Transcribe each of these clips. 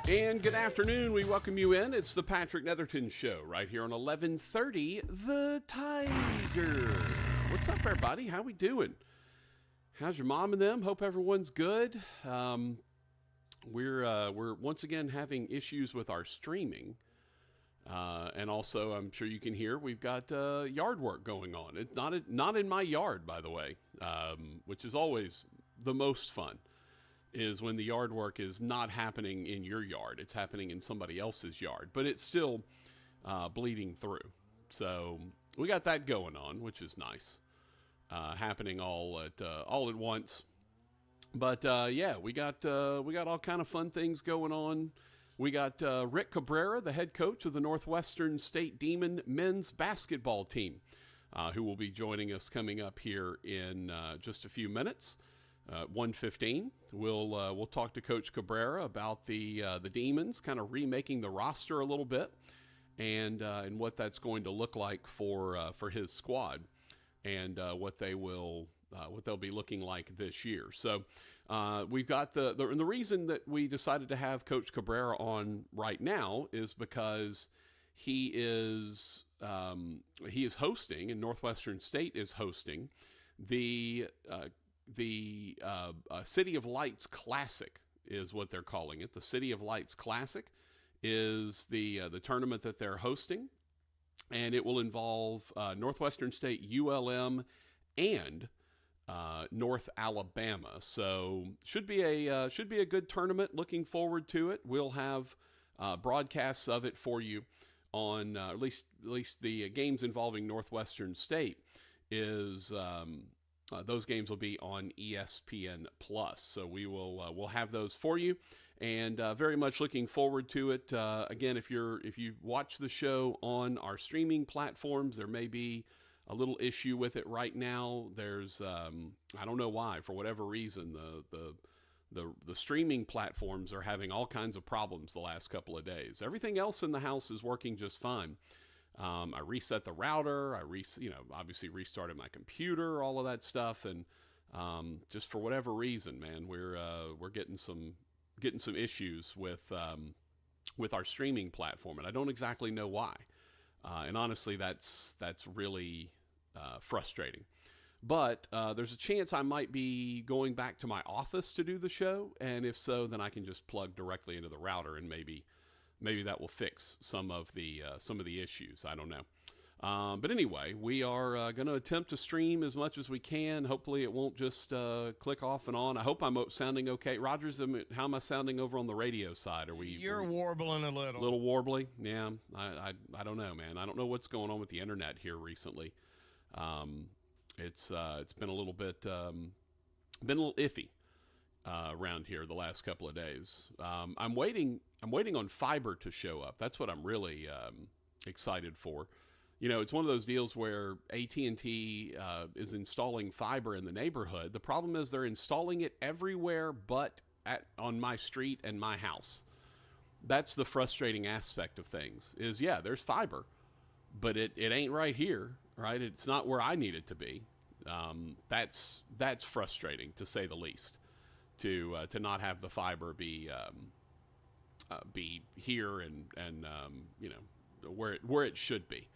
And good afternoon. We welcome you in. It's the Patrick Netherton Show right here on 1130 The Tiger. What's up, everybody? How we doing? How's your mom and them? Hope everyone's good. We're once again having issues with our streaming. And also, I'm sure you can hear, we've got yard work going on. It's not in my yard, by the way, which is always the most fun. Is when the yard work is not happening in your yard. It's happening in somebody else's yard, but it's still bleeding through. So we got that going on, which is nice, happening all at once. But yeah, we got all kind of fun things going on. We got Rick Cabrera, the head coach of the Northwestern State Demon men's basketball team, who will be joining us coming up here in just a few minutes. 1:15. We'll talk to Coach Cabrera about the Demons, kind of remaking the roster a little bit, and what that's going to look like for his squad, and what they'll be looking like this year. So we've got the reason that we decided to have Coach Cabrera on right now is because he is hosting, and Northwestern State is hosting the City of Lights Classic is what they're calling it. The City of Lights Classic is the tournament that they're hosting, and it will involve Northwestern State, ULM, and North Alabama. So should be a good tournament. Looking forward to it. We'll have broadcasts of it for you on at least the games involving Northwestern State is. Those games will be on ESPN Plus, so we'll have those for you, and very much looking forward to it. Again, if you watch the show on our streaming platforms, there may be a little issue with it right now. There's I don't know why, for whatever reason, the streaming platforms are having all kinds of problems the last couple of days. Everything else in the house is working just fine. I reset the router. Obviously restarted my computer, all of that stuff, and just for whatever reason, man, we're getting some issues with our streaming platform, and I don't exactly know why. And honestly, that's really frustrating. But there's a chance I might be going back to my office to do the show, and if so, then I can just plug directly into the router, and maybe that will fix some of the issues. I don't know. But anyway, we are going to attempt to stream as much as we can. Hopefully it won't just click off and on. I hope I'm sounding okay. Rogers, how am I sounding over on the radio side? You're warbling a little. A little warbly? Yeah. I don't know, man. I don't know what's going on with the internet here recently. It's been a little bit, been a little iffy. Around here the last couple of days. I'm waiting on fiber to show up. That's what I'm really excited for. It's one of those deals where AT&T is installing fiber in the neighborhood. The problem is they're installing it everywhere but on my street and my house. That's the frustrating aspect of things is, yeah, there's fiber, but it ain't right here, right? It's not where I need it to be. That's frustrating, to say the least. To not have the fiber be here and where it should be.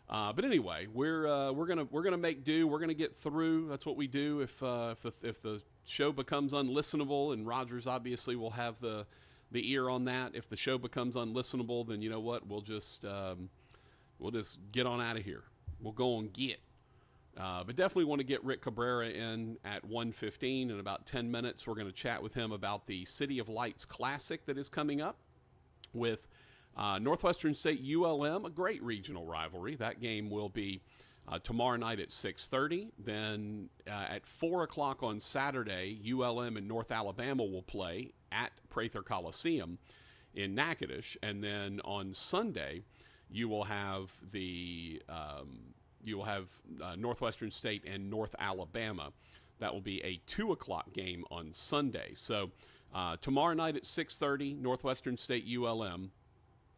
But anyway, we're gonna make do. We're gonna get through. That's what we do. If the show becomes unlistenable, and Rogers obviously will have the ear on that. If the show becomes unlistenable, then you know what? We'll just get on out of here. We'll go and get. But definitely want to get Rick Cabrera in at 1:15 in about 10 minutes. We're going to chat with him about the City of Lights Classic that is coming up with Northwestern State ULM, a great regional rivalry. That game will be tomorrow night at 6:30. Then at 4 o'clock on Saturday, ULM and North Alabama will play at Prather Coliseum in Natchitoches. And then on Sunday, you will have Northwestern State and North Alabama. That will be a 2 o'clock game on Sunday. So tomorrow night at 6:30, Northwestern State ULM.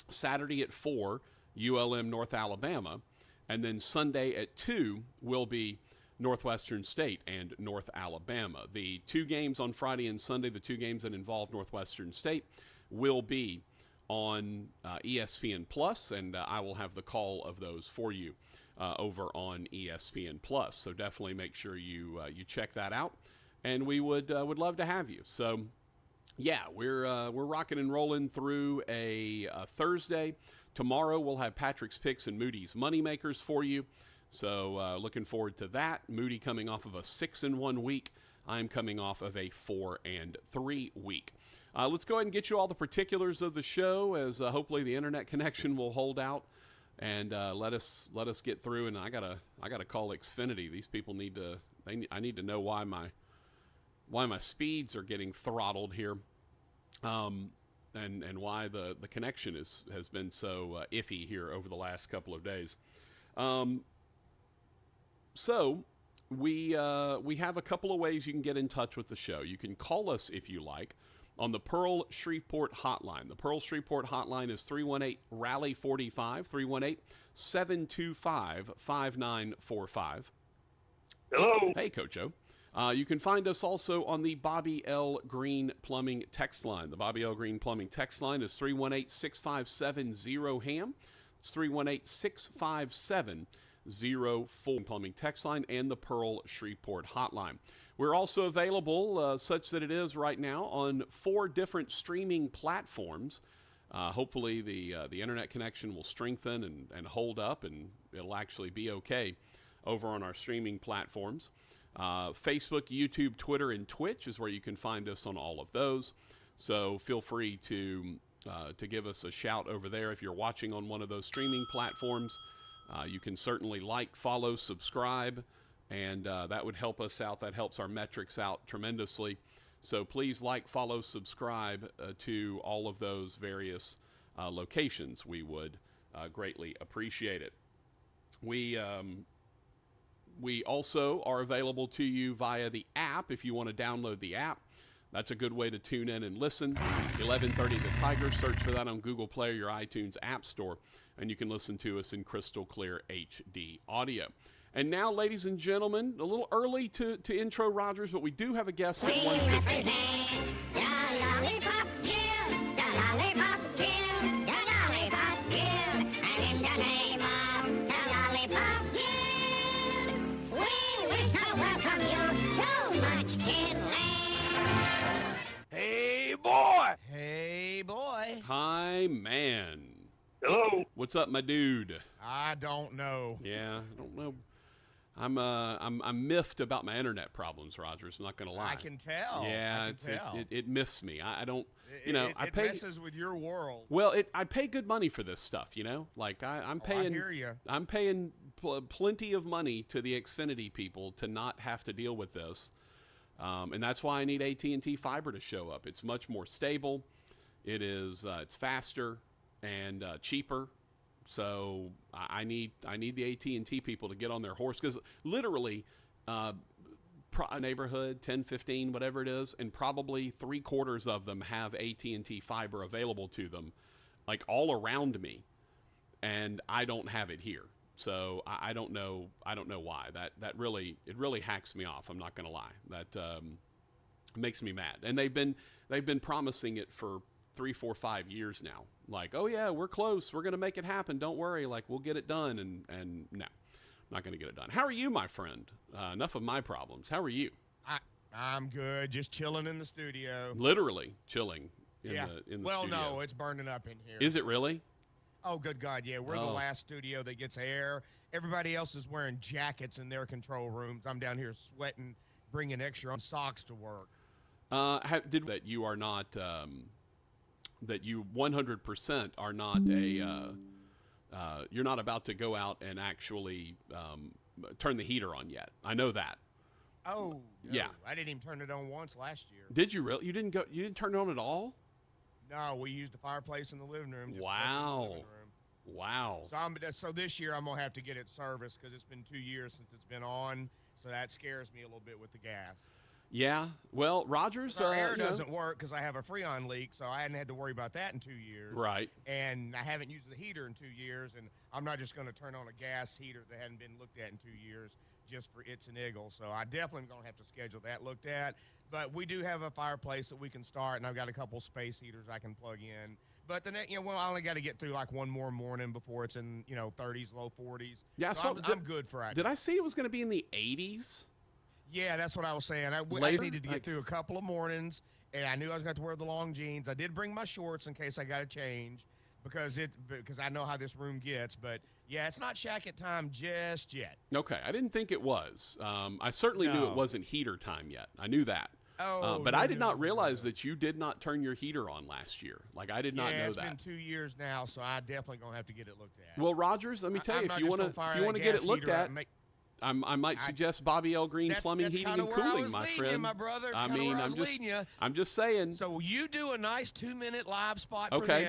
Saturday at 4, ULM North Alabama. And then Sunday at 2 will be Northwestern State and North Alabama. The two games on Friday and Sunday, the two games that involve Northwestern State, will be on ESPN Plus, and I will have the call of those for you over on ESPN Plus. So definitely make sure you check that out, and we would love to have you. So yeah, we're rocking and rolling through a Thursday. Tomorrow we'll have Patrick's Picks and Moody's Moneymakers for you. So looking forward to that. Moody coming off of a 6-1 week. I'm coming off of a 4-3 week. Let's go ahead and get you all the particulars of the show, as hopefully the internet connection will hold out and let us get through. And I gotta call Xfinity. These people need to. I need to know why my speeds are getting throttled here, and why the connection has been so iffy here over the last couple of days. So we have a couple of ways you can get in touch with the show. You can call us if you like on the Pearl Shreveport hotline. The Pearl Shreveport hotline is 318-RALLY-45, 318-725-5945. Hello. Hey, Coach O. You can find us also on the Bobby L. Greene Plumbing text line. The Bobby L. Greene Plumbing text line is 318-657-0HAM. It's 318-657-04 Plumbing text line, and the Pearl Shreveport hotline. We're also available, such that it is right now, on 4 different streaming platforms. Hopefully the internet connection will strengthen and hold up, and it'll actually be okay over on our streaming platforms. Facebook, YouTube, Twitter, and Twitch is where you can find us on all of those. So feel free to give us a shout over there if you're watching on one of those streaming platforms. You can certainly like, follow, subscribe, and that would help us out. That helps our metrics out tremendously. So please like, follow, subscribe to all of those various locations. We would greatly appreciate it. We also are available to you via the app if you want to download the app. That's a good way to tune in and listen. 1130 The Tiger. Search for that on Google Play or your iTunes App Store, and you can listen to us in crystal clear HD audio. And now, ladies and gentlemen, a little early to intro Rogers, but we do have a guest at 1:50. Hey, boy. Hey, boy. Hi, man. Hello. What's up, my dude? I don't know. Yeah, I don't know. I'm miffed about my internet problems, Rogers. I'm not going to lie. I can tell. Yeah, it miffs me. I don't, you know, I pay. It messes with your world. Well, I pay good money for this stuff, you know. Like I'm paying. I hear you. I'm paying plenty of money to the Xfinity people to not have to deal with this, and that's why I need AT&T fiber to show up. It's much more stable. It is. It's faster and cheaper. So I need the AT&T people to get on their horse, because literally a neighborhood, 10, 15, whatever it is, and probably 3/4 of them have AT&T fiber available to them, like all around me, and I don't have it here. So I don't know why. That really hacks me off. I'm not going to lie. That makes me mad. And they've been promising it for 3, 4, 5 years now. Like, oh yeah, we're close. We're going to make it happen. Don't worry. Like, we'll get it done. And no, not going to get it done. How are you, my friend? Enough of my problems. How are you? I'm good. Just chilling in the studio. Literally chilling in the studio. Well, no, it's burning up in here. Is it really? Oh, good God, yeah. We're the last studio that gets air. Everybody else is wearing jackets in their control rooms. I'm down here sweating, bringing extra socks to work. That you are not... that you 100% are not you're not about to go out and actually turn the heater on yet. I know that. Oh, no. Yeah. I didn't even turn it on once last year. Did you really? You didn't turn it on at all? No, we used the fireplace in the living room. Wow. Wow. So this year I'm going to have to get it serviced, because it's been 2 years since it's been on, so that scares me a little bit with the gas. Yeah. Well, Rogers... Our air doesn't work because I have a Freon leak, so I hadn't had to worry about that in 2 years. Right. And I haven't used the heater in 2 years, and I'm not just going to turn on a gas heater that hadn't been looked at in 2 years just for its and iggles. So I definitely am going to have to schedule that looked at. But we do have a fireplace that we can start, and I've got a couple space heaters I can plug in. But the next, I only got to get through like one more morning before it's in 30s, low 40s. Yeah, so I'm good for right Did now. I see it was going to be in the 80s? Yeah, that's what I was saying. I needed to get through a couple of mornings, and I knew I was going to wear the long jeans. I did bring my shorts in case I got to change because I know how this room gets. But yeah, it's not shacket time just yet. Okay, I didn't think it was. I certainly knew it wasn't heater time yet. I knew that. But I did not realize that you did not turn your heater on last year. Like, I did not know that. Yeah, it's been 2 years now, so I definitely going to have to get it looked at. Well, Rogers, let me tell you, if you want to get it looked at, I might suggest Bobby L. Greene Plumbing, Heating, and Cooling, my friend. My brother. I'm just saying. So you do a nice 2-minute live spot for Okay. them.